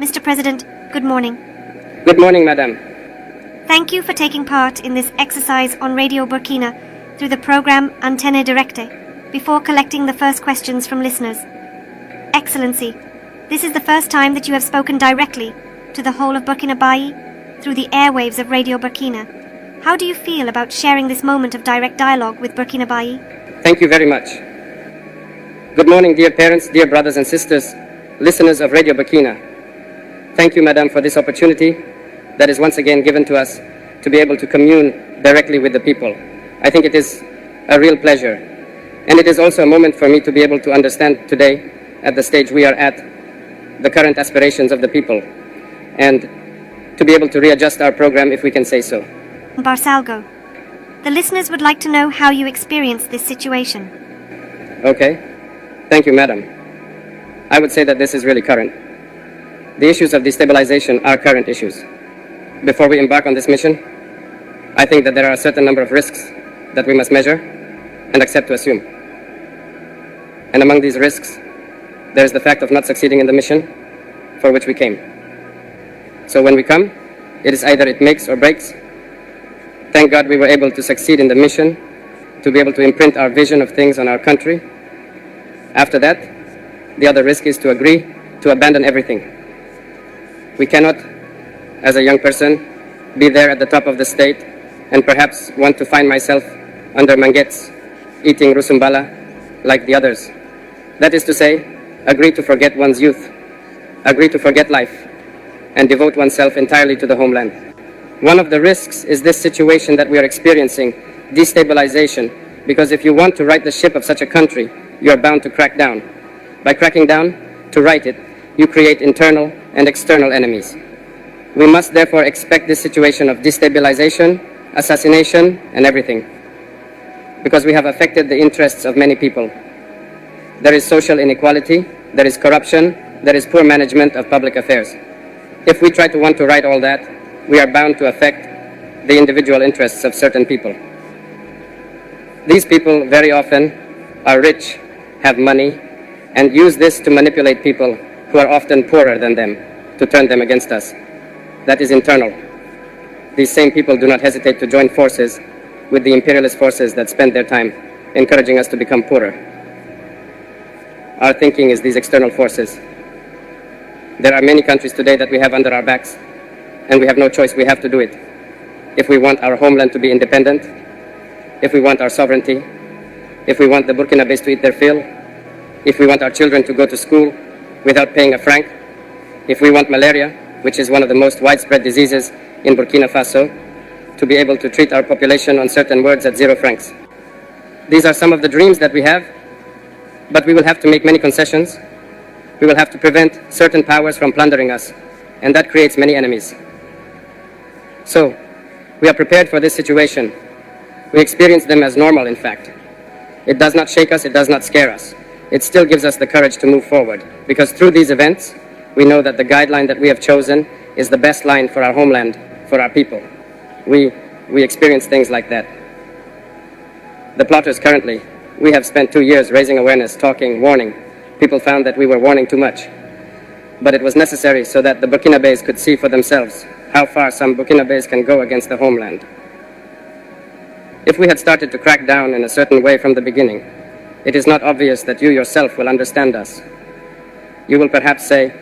Mr. President, good morning. Good morning, Madam. Thank you for taking part in this exercise on Radio Burkina through the program Antenne Directe before collecting the first questions from listeners. Excellency, this is the first time that you have spoken directly to the whole of Burkina Faso through the airwaves of Radio Burkina. How do you feel about sharing this moment of direct dialogue with Burkina Faso? Thank you very much. Good morning, dear parents, dear brothers and sisters, listeners of Radio Burkina. Thank you, Madam, for this opportunity that is once again given to us to be able to commune directly with the people. I think it is a real pleasure. And it is also a moment for me to be able to understand today, at the stage we are at, the current aspirations of the people, and to be able to readjust our program if we can say so. Barsalgo, the listeners would like to know how you experienced this situation. Okay. Thank you, Madam. I would say that this is really current. The issues of destabilization are current issues. Before we embark on this mission, I think that there are a certain number of risks that we must measure and accept to assume. And among these risks, there is the fact of not succeeding in the mission for which we came. So when we come, it is either it makes or breaks. Thank God we were able to succeed in the mission, to be able to imprint our vision of things on our country. After that, the other risk is to agree to abandon everything. We cannot, as a young person, be there at the top of the state and perhaps want to find myself under manguettes, eating rusumbala like the others. That is to say, agree to forget one's youth, agree to forget life, and devote oneself entirely to the homeland. One of the risks is this situation that we are experiencing, destabilization, because if you want to right the ship of such a country, you are bound to crack down. By cracking down, to right it, you create internal and external enemies. We must therefore expect this situation of destabilization, assassination, and everything, because we have affected the interests of many people. There is social inequality, there is corruption, there is poor management of public affairs. If we try to want to right all that, we are bound to affect the individual interests of certain people. These people very often are rich, have money, and use this to manipulate people who are often poorer than them, to turn them against us. That is internal. These same people do not hesitate to join forces with the imperialist forces that spend their time encouraging us to become poorer. Our thinking is these external forces. There are many countries today that we have under our backs, and we have no choice, we have to do it. If we want our homeland to be independent, if we want our sovereignty, if we want the Burkinabés to eat their fill, if we want our children to go to school without paying a franc, if we want malaria, which is one of the most widespread diseases in Burkina Faso, to be able to treat our population on certain words at 0 francs. These are some of the dreams that we have, but we will have to make many concessions. We will have to prevent certain powers from plundering us, and that creates many enemies. So, we are prepared for this situation. We experience them as normal, in fact. It does not shake us, it does not scare us. It still gives us the courage to move forward, because through these events, we know that the guideline that we have chosen is the best line for our homeland, for our people. We experience things like that. The plotters currently, we have spent 2 years raising awareness, talking, warning. People found that we were warning too much. But it was necessary so that the Burkinabés could see for themselves how far some Burkinabés can go against the homeland. If we had started to crack down in a certain way from the beginning, it is not obvious that you yourself will understand us. You will perhaps say,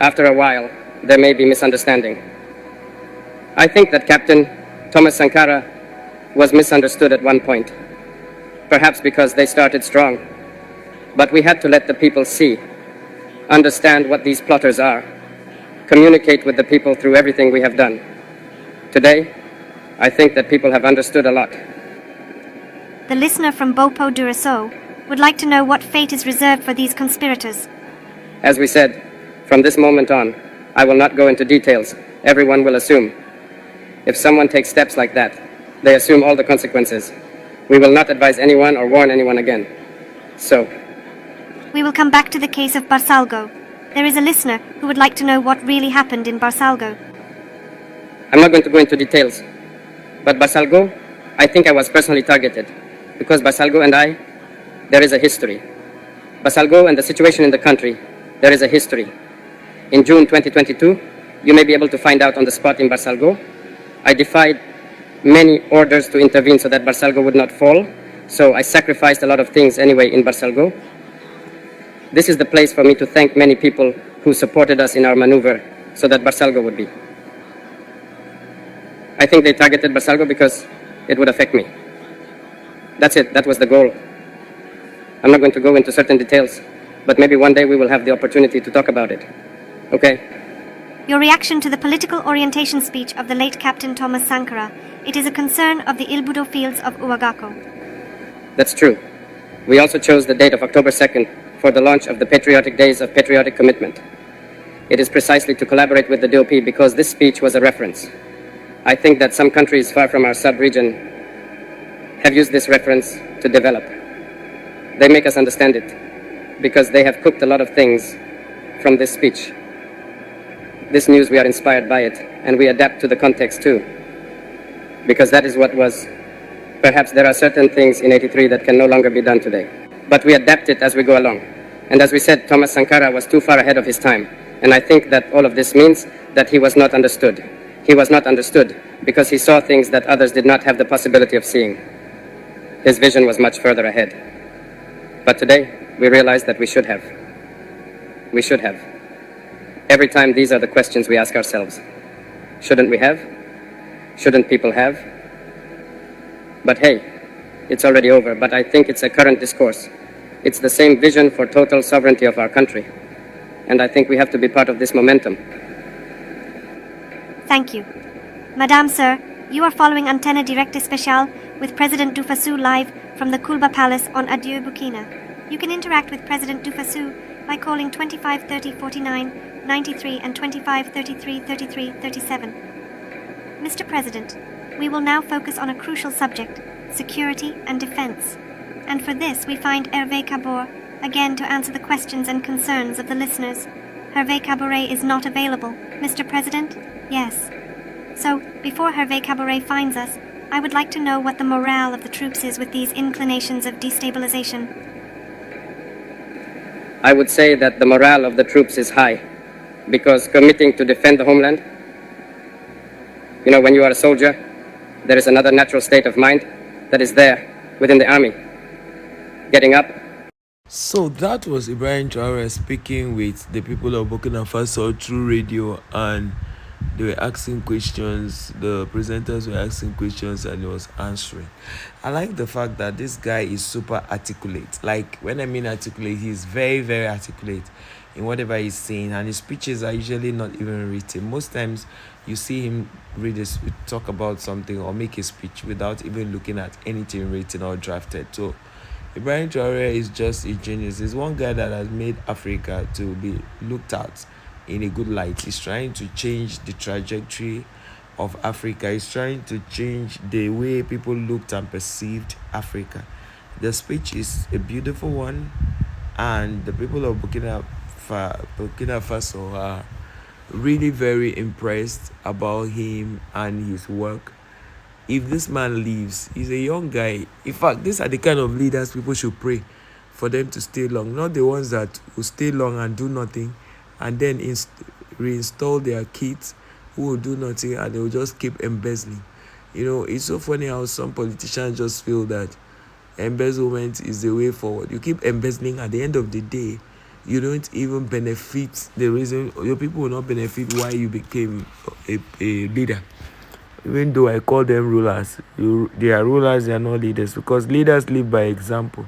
after a while, there may be misunderstanding. I think that Captain Thomas Sankara was misunderstood at one point, perhaps because they started strong. But we had to let the people see, understand what these plotters are, communicate with the people through everything we have done. Today, I think that people have understood a lot. The listener from Bopo Duraso would like to know what fate is reserved for these conspirators. As we said, from this moment on, I will not go into details. Everyone will assume. If someone takes steps like that, they assume all the consequences. We will not advise anyone or warn anyone again. So, we will come back to the case of Barsalgo. There is a listener who would like to know what really happened in Barsalgo. I'm not going to go into details, but Barsalgo, I think I was personally targeted, because Barsalgo and I, there is a history. Barsalgo and the situation in the country, there is a history. in June 2022. You may be able to find out on the spot in Barsalgo. I defied many orders to intervene so that Barsalgo would not fall. So I sacrificed a lot of things anyway in Barsalgo. This is the place for me to thank many people who supported us in our maneuver so that Barsalgo would be. I think they targeted Barsalgo because it would affect me. That's it. That was the goal. I'm not going to go into certain details, but maybe one day we will have the opportunity to talk about it. Okay? Your reaction to the political orientation speech of the late Captain Thomas Sankara. It is a concern of the Ilbudo fields of Uwagako. That's true. We also chose the date of October 2nd for the launch of the Patriotic Days of Patriotic Commitment. It is precisely to collaborate with the DOP because this speech was a reference. I think that some countries far from our sub-region have used this reference to develop. They make us understand it because they have cooked a lot of things from this speech. This news, we are inspired by it, and we adapt to the context too, because that is what was. Perhaps there are certain things in 83 that can no longer be done today, but we adapt it as we go along. And as we said, Thomas Sankara was too far ahead of his time, and I think that all of this means that he was not understood. He was not understood because he saw things that others did not have the possibility of seeing. His vision was much further ahead. But today, we realize that we should have. We should have. Every time, these are the questions we ask ourselves. Shouldn't we have? Shouldn't people have? But hey, it's already over, but I think it's a current discourse. It's the same vision for total sovereignty of our country. And I think we have to be part of this momentum. Thank you. Madame, sir, you are following Antenne Directe Special with President Dufasu live from the Kulba Palace on Adieu Burkina. You can interact with President Dufasu by calling 25 30 49 93 and 25 33 33 37. Mr. President, we will now focus on a crucial subject, security and defense. And for this, we find Hervé Cabor again to answer the questions and concerns of the listeners. Hervé Caboret is not available. Mr. President? Yes. So, before Hervé Caboret finds us, I would like to know what the morale of the troops is with these inclinations of destabilization. I would say that the morale of the troops is high, because committing to defend the homeland, when you are a soldier, there is another natural state of mind that is there within the army. Getting up. So that was Ibrahim TRAORE speaking with the people of Burkina Faso through radio, and they were asking questions, the presenters were asking questions, and he was answering. I like the fact that this guy is super articulate. Like, when I mean articulate, he's very, very articulate in whatever he's saying, and his speeches are usually not even written. Most times you see him talk about something or make a speech without even looking at anything written or drafted. So Ibrahim TRAORE is just a genius. He's one guy that has made Africa to be looked at in a good light. He's trying to change the trajectory of Africa. He's trying to change the way people looked and perceived Africa. The speech is a beautiful one, and the people of Burkina Faso are really very impressed about him and his work. If this man leaves, he's a young guy. In fact, these are the kind of leaders people should pray for them to stay long, not the ones that will stay long and do nothing and then reinstall their kids who will do nothing and they will just keep embezzling. It's so funny how some politicians just feel that embezzlement is the way forward. You keep embezzling, at the end of the day, you don't even benefit. The reason your people will not benefit why you became a leader. Even though I call them rulers, they are rulers, they are not leaders, because leaders live by example.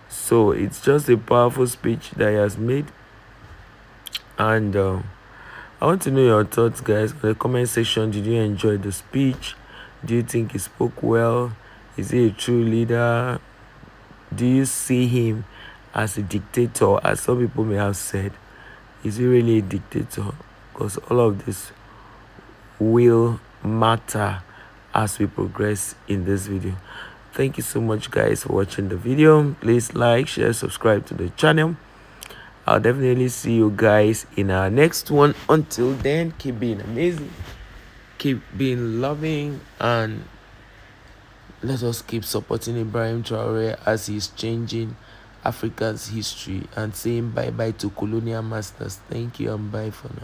So it's just a powerful speech that he has made. And I want to know your thoughts, guys, in the comment section. Did you enjoy the speech? Do you think he spoke well? Is he a true leader? Do you see him as a dictator, as some people may have said? Is he really a dictator? Because all of this will matter as we progress in this video. Thank you so much, guys, for watching the video. Please like, share, subscribe to the channel. I'll definitely see you guys in our next one. Until then, keep being amazing, keep being loving, and let us keep supporting Ibrahim TRAORE as he's changing Africa's history and saying bye bye to colonial masters. Thank you and bye for now.